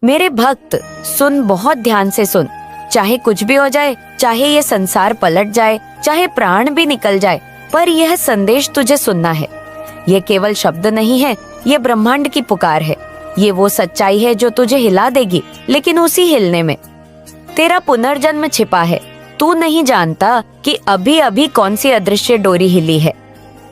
मेरे भक्त सुन, बहुत ध्यान से सुन। चाहे कुछ भी हो जाए, चाहे ये संसार पलट जाए, चाहे प्राण भी निकल जाए, पर यह संदेश तुझे सुनना है। ये केवल शब्द नहीं है, ये ब्रह्मांड की पुकार है। ये वो सच्चाई है जो तुझे हिला देगी, लेकिन उसी हिलने में तेरा पुनर्जन्म छिपा है। तू नहीं जानता कि अभी अभी कौन सी अदृश्य डोरी हिली है,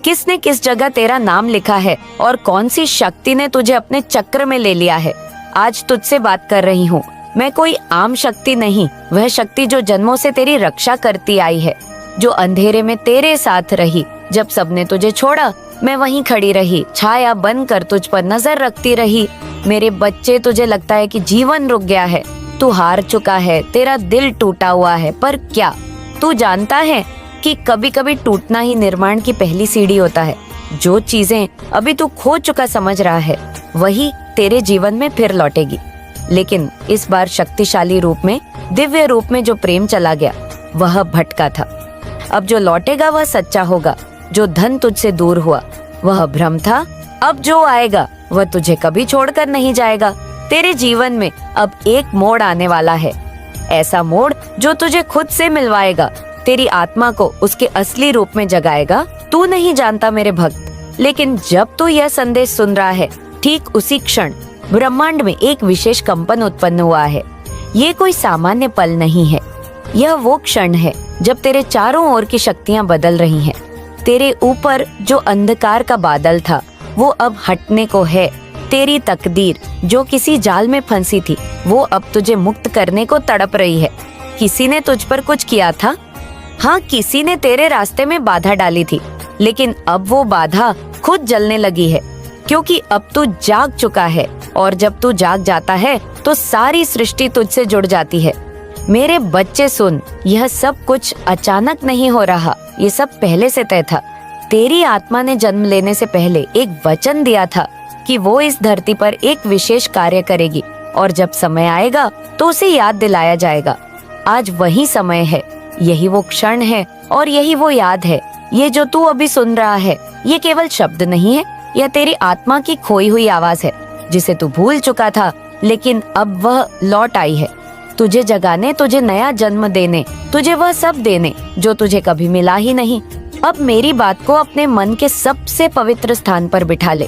किसने किस जगह तेरा नाम लिखा है और कौन सी शक्ति ने तुझे अपने चक्र में ले लिया है। आज तुझसे बात कर रही हूँ, मैं कोई आम शक्ति नहीं, वह शक्ति जो जन्मों से तेरी रक्षा करती आई है, जो अंधेरे में तेरे साथ रही। जब सबने तुझे छोड़ा, मैं वहीं खड़ी रही, छाया बनकर तुझ पर नजर रखती रही। मेरे बच्चे, तुझे लगता है कि जीवन रुक गया है, तू हार चुका है, तेरा दिल टूटा हुआ है, पर क्या तू जानता है कि कभी कभी टूटना ही निर्माण की पहली सीढ़ी होता है। जो चीजें अभी तू खो चुका समझ रहा है, वही तेरे जीवन में फिर लौटेगी, लेकिन इस बार शक्तिशाली रूप में, दिव्य रूप में। जो प्रेम चला गया वह भटका था, अब जो लौटेगा वह सच्चा होगा। जो धन तुझसे दूर हुआ वह भ्रम था, अब जो आएगा वह तुझे कभी छोड़कर नहीं जाएगा। तेरे जीवन में अब एक मोड़ आने वाला है, ऐसा मोड़ जो तुझे खुद से मिलवाएगा, तेरी आत्मा को उसके असली रूप में जगाएगा। तू नहीं जानता मेरे भक्त, लेकिन जब तू यह संदेश सुन रहा है, ठीक उसी क्षण ब्रह्मांड में एक विशेष कंपन उत्पन्न हुआ है। ये कोई सामान्य पल नहीं है, यह वो क्षण है जब तेरे चारों ओर की शक्तियां बदल रही हैं। तेरे ऊपर जो अंधकार का बादल था वो अब हटने को है। तेरी तकदीर जो किसी जाल में फंसी थी, वो अब तुझे मुक्त करने को तड़प रही है। किसी ने तुझ पर कुछ किया था, हाँ, किसी ने तेरे रास्ते में बाधा डाली थी, लेकिन अब वो बाधा खुद जलने लगी है, क्योंकि अब तू जाग चुका है। और जब तू जाग जाता है तो सारी सृष्टि तुझसे जुड़ जाती है। मेरे बच्चे सुन, यह सब कुछ अचानक नहीं हो रहा, ये सब पहले से तय था। तेरी आत्मा ने जन्म लेने से पहले एक वचन दिया था कि वो इस धरती पर एक विशेष कार्य करेगी, और जब समय आएगा तो उसे याद दिलाया जाएगा। आज वही समय है, यही वो क्षण है और यही वो याद है। ये जो तू अभी सुन रहा है, ये केवल शब्द नहीं है, यह तेरी आत्मा की खोई हुई आवाज है, जिसे तू भूल चुका था, लेकिन अब वह लौट आई है, तुझे जगाने, तुझे नया जन्म देने, तुझे वह सब देने जो तुझे कभी मिला ही नहीं। अब मेरी बात को अपने मन के सबसे पवित्र स्थान पर बिठा ले।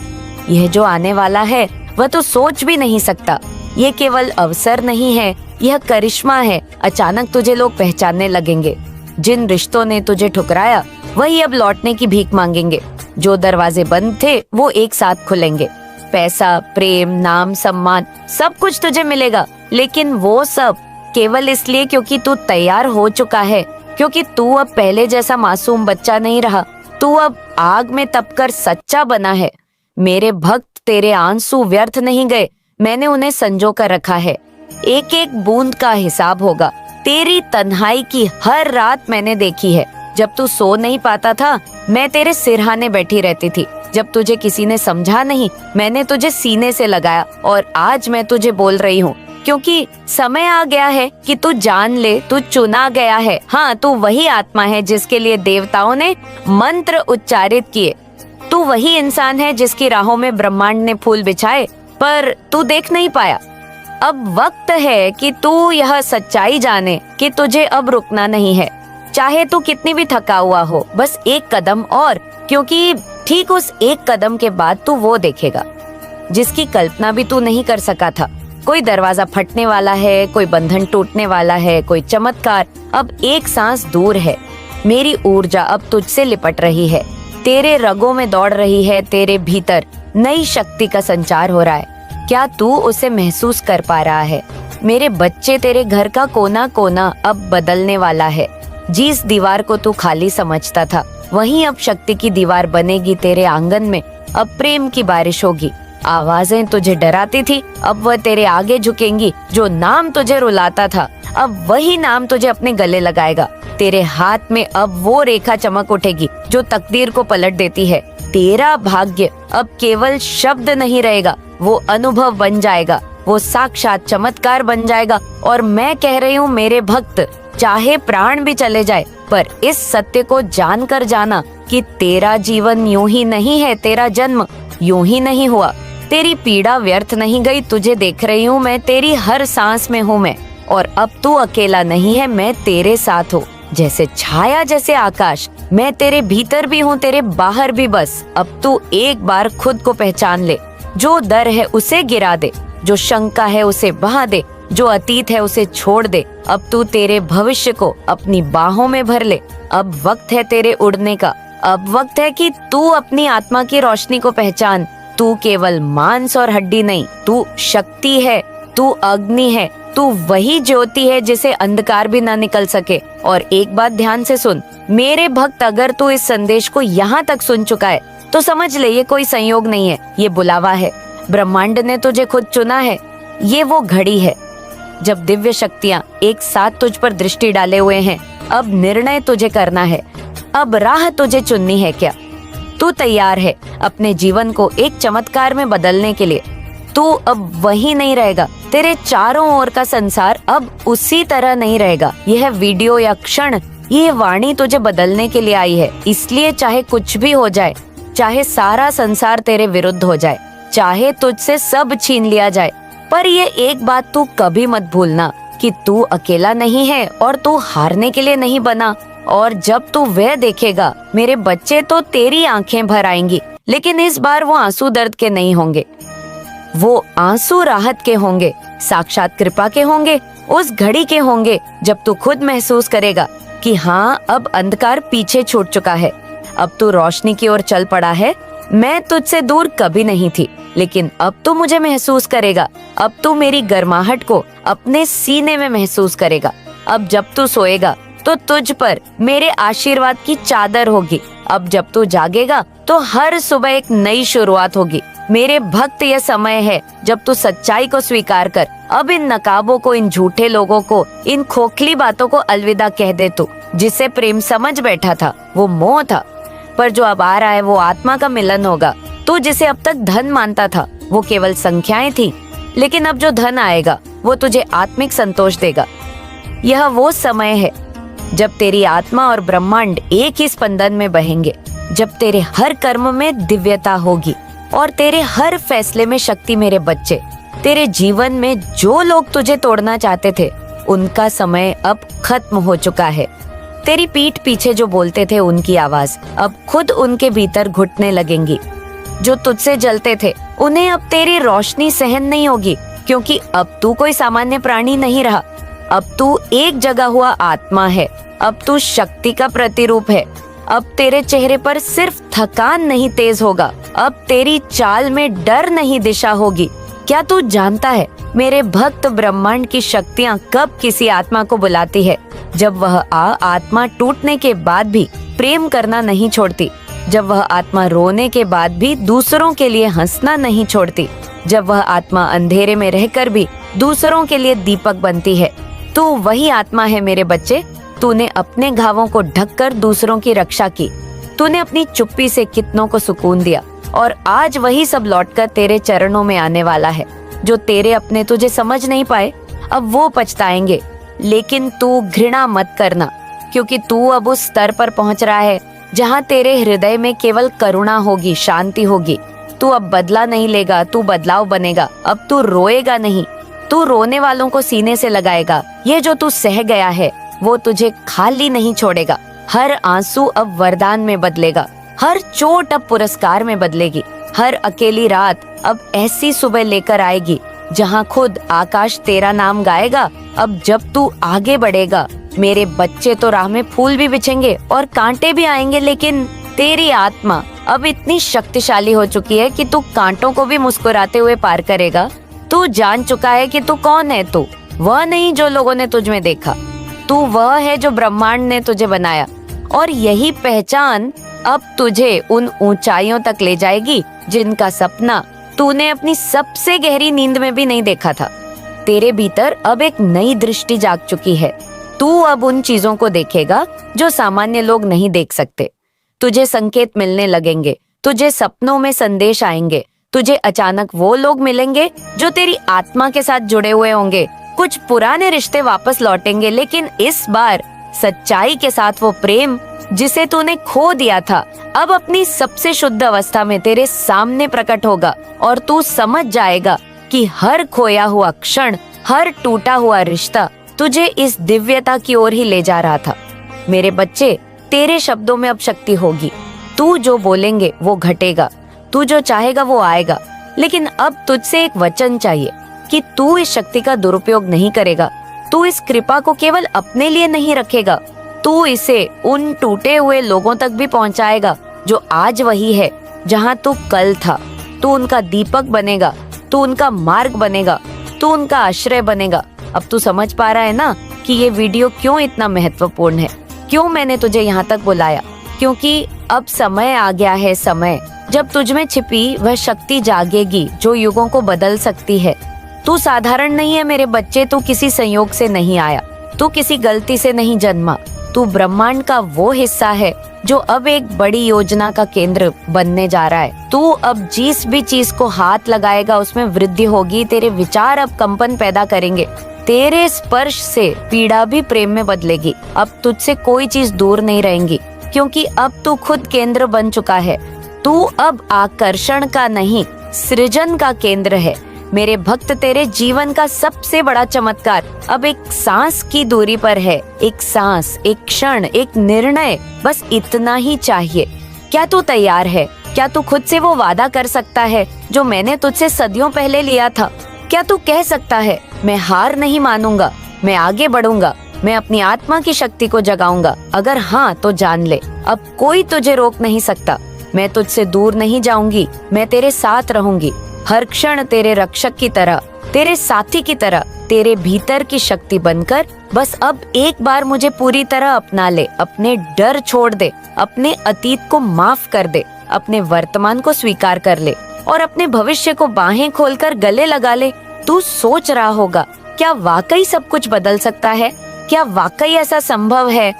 यह जो आने वाला है वह तो सोच भी नहीं सकता। ये केवल अवसर नहीं है, यह करिश्मा है। अचानक तुझे लोग पहचानने लगेंगे। जिन रिश्तों ने तुझे ठुकराया वही अब लौटने की भीख मांगेंगे। जो दरवाजे बंद थे वो एक साथ खुलेंगे। पैसा, प्रेम, नाम, सम्मान, सब कुछ तुझे मिलेगा, लेकिन वो सब केवल इसलिए क्योंकि तू तैयार हो चुका है, क्योंकि तू अब पहले जैसा मासूम बच्चा नहीं रहा। तू अब आग में तपकर सच्चा बना है। मेरे भक्त, तेरे आंसू व्यर्थ नहीं गए, मैंने उन्हें संजो कर रखा है। एक एक बूंद का हिसाब होगा। तेरी तन्हाई की हर रात मैंने देखी है। जब तू सो नहीं पाता था, मैं तेरे सिरहाने बैठी रहती थी। जब तुझे किसी ने समझा नहीं, मैंने तुझे सीने से लगाया, और आज मैं तुझे बोल रही हूँ, क्योंकि समय आ गया है कि तू जान ले, तू चुना गया है। हाँ, तू वही आत्मा है जिसके लिए देवताओं ने मंत्र उच्चारित किए। तू वही इंसान है जिसकी राहों में ब्रह्मांड ने फूल बिछाए, पर तू देख नहीं पाया। अब वक्त है कि तू यह सच्चाई जाने कि तुझे अब रुकना नहीं है। चाहे तू कितनी भी थका हुआ हो, बस एक कदम और, क्योंकि ठीक उस एक कदम के बाद तू वो देखेगा जिसकी कल्पना भी तू नहीं कर सका था। कोई दरवाजा फटने वाला है, कोई बंधन टूटने वाला है, कोई चमत्कार अब एक सांस दूर है। मेरी ऊर्जा अब तुझसे लिपट रही है, तेरे रगों में दौड़ रही है। तेरे भीतर नई शक्ति का संचार हो रहा है। क्या तू उसे महसूस कर पा रहा है? मेरे बच्चे, तेरे घर का कोना कोना अब बदलने वाला है। जिस दीवार को तू खाली समझता था, वहीं अब शक्ति की दीवार बनेगी। तेरे आंगन में अब प्रेम की बारिश होगी। आवाजें तुझे डराती थी, अब वह तेरे आगे झुकेंगी। जो नाम तुझे रुलाता था, अब वही नाम तुझे अपने गले लगाएगा। तेरे हाथ में अब वो रेखा चमक उठेगी जो तकदीर को पलट देती है। तेरा भाग्य अब केवल शब्द नहीं रहेगा, वो अनुभव बन जाएगा, वो साक्षात चमत्कार बन जाएगा। और मैं कह रही हूँ मेरे भक्त, चाहे प्राण भी चले जाए, पर इस सत्य को जानकर जाना कि तेरा जीवन यूं ही नहीं है, तेरा जन्म यूं ही नहीं हुआ। तेरी पीड़ा व्यर्थ नहीं गई, तुझे देख रही हूँ मैं, तेरी हर सांस में हूँ मैं, और अब तू अकेला नहीं है, मैं तेरे साथ हूँ। जैसे छाया जैसे आकाश, मैं तेरे भीतर भी हूँ, तेरे बाहर भी। बस अब तू एक बार खुद को पहचान ले। जो डर है उसे गिरा दे, जो शंका है उसे बहा दे, जो अतीत है उसे छोड़ दे। अब तू तेरे भविष्य को अपनी बाहों में भर ले। अब वक्त है तेरे उड़ने का। अब वक्त है कि तू अपनी आत्मा की रोशनी को पहचान। तू केवल मांस और हड्डी नहीं, तू शक्ति है, तू अग्नि है, तू वही ज्योति है जिसे अंधकार भी ना निकल सके। और एक बात ध्यान से सुन मेरे भक्त, अगर तू इस संदेश को यहाँ तक सुन चुका है तो समझ ले ये कोई संयोग नहीं है, ये बुलावा है। ब्रह्मांड ने तुझे खुद चुना है। ये वो घड़ी है जब दिव्य शक्तियां एक साथ तुझ पर दृष्टि डाले हुए हैं। अब निर्णय तुझे करना है, अब राह तुझे चुननी है। क्या तू तैयार है अपने जीवन को एक चमत्कार में बदलने के लिए? तू अब वही नहीं रहेगा, तेरे चारों ओर का संसार अब उसी तरह नहीं रहेगा। यह वीडियो या क्षण, ये वाणी तुझे बदलने के लिए आई है। इसलिए चाहे कुछ भी हो जाए, चाहे सारा संसार तेरे विरुद्ध हो जाए, चाहे तुझसे सब छीन लिया जाए, पर ये एक बात तू कभी मत भूलना कि तू अकेला नहीं है और तू हारने के लिए नहीं बना। और जब तू वह देखेगा मेरे बच्चे, तो तेरी आंखें भर आएंगी, लेकिन इस बार वो आंसू दर्द के नहीं होंगे, वो आंसू राहत के होंगे, साक्षात कृपा के होंगे, उस घड़ी के होंगे जब तू खुद महसूस करेगा कि हाँ, अब अंधकार पीछे छूट चुका है, अब तू रोशनी की ओर चल पड़ा है। मैं तुझसे दूर कभी नहीं थी, लेकिन अब तू मुझे महसूस करेगा। अब तू मेरी गर्माहट को अपने सीने में महसूस करेगा। अब जब तू सोएगा तो तुझ पर मेरे आशीर्वाद की चादर होगी। अब जब तू जागेगा तो हर सुबह एक नई शुरुआत होगी। मेरे भक्त, यह समय है जब तू सच्चाई को स्वीकार कर। अब इन नकाबों को, इन झूठे लोगों को, इन खोखली बातों को अलविदा कह दे। तू जिसे प्रेम समझ बैठा था वो मोह था, पर जो अब आ रहा है वो आत्मा का मिलन होगा। तू जिसे अब तक धन मानता था वो केवल संख्याएं थी, लेकिन अब जो धन आएगा वो तुझे आत्मिक संतोष देगा। यह वो समय है जब तेरी आत्मा और ब्रह्मांड एक ही स्पंदन में बहेंगे, जब तेरे हर कर्म में दिव्यता होगी और तेरे हर फैसले में शक्ति। मेरे बच्चे, तेरे जीवन में जो लोग तुझे तोड़ना चाहते थे उनका समय अब खत्म हो चुका है। तेरी पीठ पीछे जो बोलते थे उनकी आवाज अब खुद उनके भीतर घुटने लगेंगी। जो तुझसे जलते थे उन्हें अब तेरी रोशनी सहन नहीं होगी, क्योंकि अब तू कोई सामान्य प्राणी नहीं रहा। अब तू एक जगह हुआ आत्मा है। अब तू शक्ति का प्रतिरूप है। अब तेरे चेहरे पर सिर्फ थकान नहीं तेज होगा, अब तेरी चाल में डर नहीं दिशा होगी। क्या तू जानता है मेरे भक्त, ब्रह्मांड की शक्तियाँ कब किसी आत्मा को बुलाती है? जब वह आत्मा टूटने के बाद भी प्रेम करना नहीं छोड़ती, जब वह आत्मा रोने के बाद भी दूसरों के लिए हंसना नहीं छोड़ती, जब वह आत्मा अंधेरे में रहकर भी दूसरों के लिए दीपक बनती है। तू वही आत्मा है मेरे बच्चे। तूने अपने घावों को ढककर दूसरों की रक्षा की, तूने अपनी चुप्पी से कितनों को सुकून दिया, और आज वही सब लौटकर तेरे चरणों में आने वाला है। जो तेरे अपने तुझे समझ नहीं पाए अब वो पछताएंगे, लेकिन तू घृणा मत करना, क्योंकि तू अब उस स्तर पर पहुंच रहा है जहां तेरे हृदय में केवल करुणा होगी, शांति होगी। तू अब बदला नहीं लेगा, तू बदलाव बनेगा। अब तू रोएगा नहीं, तू रोने वालों को सीने से लगाएगा। ये जो तू सह गया है वो तुझे खाली नहीं छोड़ेगा। हर आंसू अब वरदान में बदलेगा, हर चोट अब पुरस्कार में बदलेगी, हर अकेली रात अब ऐसी सुबह लेकर आएगी जहां खुद आकाश तेरा नाम गाएगा। अब जब तू आगे बढ़ेगा मेरे बच्चे, तो राह में फूल भी बिछेंगे और कांटे भी आएंगे, लेकिन तेरी आत्मा अब इतनी शक्तिशाली हो चुकी है कि तू कांटों को भी मुस्कुराते हुए पार करेगा। तू जान चुका है कि तू कौन है। तू वह नहीं जो लोगों ने तुझ में देखा, तू वह है जो ब्रह्मांड ने तुझे बनाया, और यही पहचान अब तुझे उन ऊंचाइयों तक ले जाएगी जिनका सपना तूने अपनी सबसे गहरी नींद में भी नहीं देखा था। तेरे भीतर अब एक नई दृष्टि जाग चुकी है। तू अब उन चीजों को देखेगा जो सामान्य लोग नहीं देख सकते। तुझे संकेत मिलने लगेंगे, तुझे सपनों में संदेश आएंगे, तुझे अचानक वो लोग मिलेंगे जो तेरी आत्मा के साथ जुड़े हुए होंगे। कुछ पुराने रिश्ते वापस लौटेंगे, लेकिन इस बार सच्चाई के साथ वो प्रेम जिसे तूने खो दिया था, अब अपनी सबसे शुद्ध अवस्था में तेरे सामने प्रकट होगा और तू समझ जाएगा कि हर खोया हुआ क्षण, हर टूटा हुआ रिश्ता तुझे इस दिव्यता की ओर ही ले जा रहा था। मेरे बच्चे, तेरे शब्दों में अब शक्ति होगी। तू जो बोलेंगे वो घटेगा, तू जो चाहेगा वो आएगा। लेकिन अब तुझसे एक वचन चाहिए कि तू इस शक्ति का दुरुपयोग नहीं करेगा। तू इस कृपा को केवल अपने लिए नहीं रखेगा, तू इसे उन टूटे हुए लोगों तक भी पहुंचाएगा जो आज वही है जहां तू कल था। तू उनका दीपक बनेगा, तू उनका मार्ग बनेगा, तू उनका आश्रय बनेगा। अब तू समझ पा रहा है ना कि ये वीडियो क्यों इतना महत्वपूर्ण है, क्यों मैंने तुझे यहाँ तक बुलाया? क्योंकि अब समय आ गया है, समय जब तुझ में छिपी वह शक्ति जागेगी जो युगों को बदल सकती है। तू साधारण नहीं है मेरे बच्चे, तू किसी संयोग से नहीं आया, तू किसी गलती से नहीं जन्मा। तू ब्रह्मांड का वो हिस्सा है जो अब एक बड़ी योजना का केंद्र बनने जा रहा है। तू अब जिस भी चीज को हाथ लगाएगा उसमें वृद्धि होगी। तेरे विचार अब कंपन पैदा करेंगे, तेरे स्पर्श से पीड़ा भी प्रेम में बदलेगी। अब तुझसे कोई चीज दूर नहीं रहेगी, क्योंकि अब तू खुद केंद्र बन चुका है। तू अब आकर्षण का नहीं, सृजन का केंद्र है। मेरे भक्त, तेरे जीवन का सबसे बड़ा चमत्कार अब एक सांस की दूरी पर है। एक सांस, एक क्षण, एक निर्णय, बस इतना ही चाहिए। क्या तू तैयार है? क्या तू खुद से वो वादा कर सकता है जो मैंने तुझसे सदियों पहले लिया था? क्या तू कह सकता है, मैं हार नहीं मानूंगा, मैं आगे बढ़ूंगा, मैं अपनी आत्मा की शक्ति को जगाऊंगा? अगर हाँ तो जान ले, अब कोई तुझे रोक नहीं सकता। मैं तुझसे दूर नहीं जाऊंगी, मैं तेरे साथ रहूंगी। हर क्षण तेरे रक्षक की तरह, तेरे साथी की तरह, तेरे भीतर की शक्ति बनकर बस अब एक बार मुझे पूरी तरह अपना ले। अपने डर छोड़ दे, अपने अतीत को माफ कर दे, अपने वर्तमान को स्वीकार कर ले और अपने भविष्य को बाहें खोलकर गले लगा ले। तू सोच रहा होगा, क्या वाकई सब कुछ बदल सकता है? क्या वाकई ऐसा संभव है?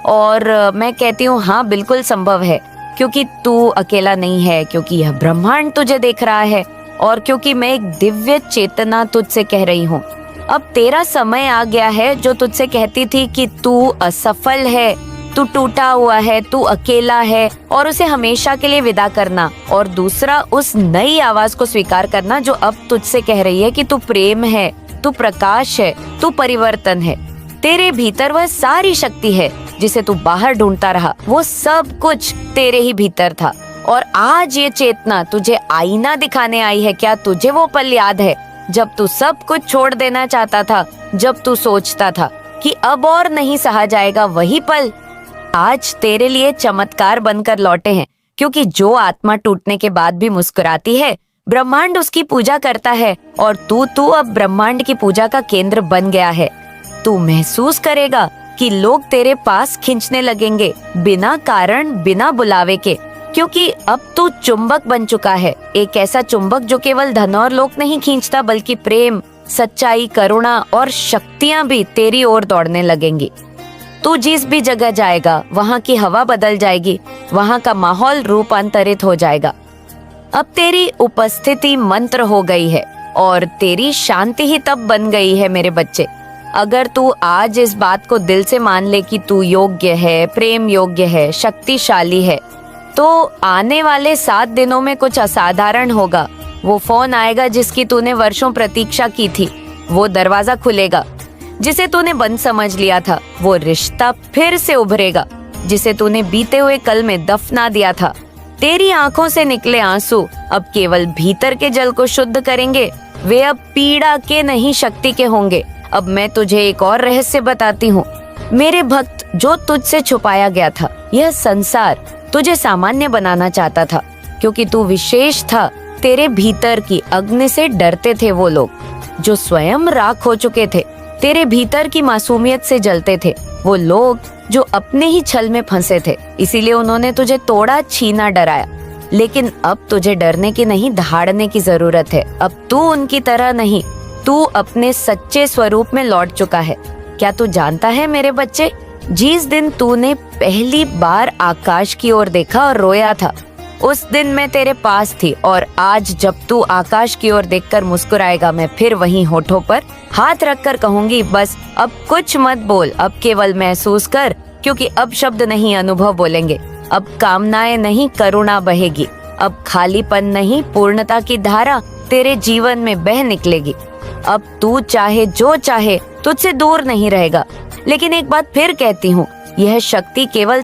और मैं कहती हूँ हाँ, बिल्कुल संभव है, क्योंकि तू अकेला नहीं है, क्योंकि यह ब्रह्मांड तुझे देख रहा है और क्योंकि मैं एक दिव्य चेतना तुझसे कह रही हूँ। अब तेरा समय आ गया है जो तुझसे कहती थी कि तू असफल है, तू टूटा हुआ है, तू अकेला है, और उसे हमेशा के लिए विदा करना। और दूसरा, उस नई आवाज को स्वीकार करना जो अब तुझसे कह रही है कि तू प्रेम है, तू प्रकाश है, तू परिवर्तन है। तेरे भीतर वह सारी शक्ति है जिसे तू बाहर ढूंढता रहा, वो सब कुछ तेरे ही भीतर था। और आज ये चेतना तुझे आईना दिखाने आई है। क्या तुझे वो पल याद है जब तू सब कुछ छोड़ देना चाहता था, जब तू सोचता था कि अब और नहीं सहा जाएगा? वही पल आज तेरे लिए चमत्कार बनकर लौटे हैं, क्योंकि जो आत्मा टूटने के बाद भी मुस्कुराती है, ब्रह्मांड उसकी पूजा करता है। और तू अब ब्रह्मांड की पूजा का केंद्र बन गया है। तू महसूस करेगा कि लोग तेरे पास खींचने लगेंगे, बिना कारण, बिना बुलावे के, क्योंकि अब तू चुंबक बन चुका है। एक ऐसा चुंबक जो केवल धन और लोक नहीं खींचता, बल्कि प्रेम, सच्चाई, करुणा और शक्तियां भी तेरी ओर दौड़ने लगेंगी। तू जिस भी जगह जाएगा वहाँ की हवा बदल जाएगी, वहाँ का माहौल रूपांतरित हो जाएगा। अब तेरी उपस्थिति मंत्र हो गई है और तेरी शांति ही तब बन गई है मेरे बच्चे। अगर तू आज इस बात को दिल से मान ले कि तू योग्य है, प्रेम योग्य है, शक्तिशाली है, तो आने वाले 7 दिनों में कुछ असाधारण होगा। वो फोन आएगा जिसकी तूने वर्षों प्रतीक्षा की थी, वो दरवाजा खुलेगा जिसे तूने बंद समझ लिया था, वो रिश्ता फिर से उभरेगा जिसे तूने बीते हुए कल में दफना दिया था। तेरी आंखों से निकले आंसू अब केवल भीतर के जल को शुद्ध करेंगे, वे अब पीड़ा के नहीं शक्ति के होंगे। अब मैं तुझे एक और रहस्य बताती हूँ मेरे भक्त, जो तुझसे छुपाया गया था। यह संसार तुझे सामान्य बनाना चाहता था, क्योंकि तू विशेष था। तेरे भीतर की अग्नि से डरते थे वो लोग जो स्वयं राख हो चुके थे। तेरे भीतर की मासूमियत से जलते थे वो लोग जो अपने ही छल में फंसे थे। इसीलिए उन्होंने तुझे तोड़ा, छीना, डराया। लेकिन अब तुझे डरने की नहीं, दहाड़ने की जरूरत है। अब तू उनकी तरह नहीं, तू अपने सच्चे स्वरूप में लौट चुका है। क्या तू जानता है मेरे बच्चे, जिस दिन तूने पहली बार आकाश की ओर देखा और रोया था, उस दिन मैं तेरे पास थी और आज जब तू आकाश की ओर देखकर मुस्कुराएगा, मैं फिर वहीं होठों पर हाथ रखकर कहूंगी, बस अब कुछ मत बोल, अब केवल महसूस कर, क्योंकि अब शब्द नहीं अनुभव बोलेंगे। अब कामनाएं नहीं करुणा बहेगी। अब खालीपन नहीं पूर्णता की धारा तेरे जीवन में बह निकलेगी। अब तू चाहे जो चाहे तुझसे दूर नहीं रहेगा। लेकिन एक बात फिर कहती हूँ, यह शक्ति केवल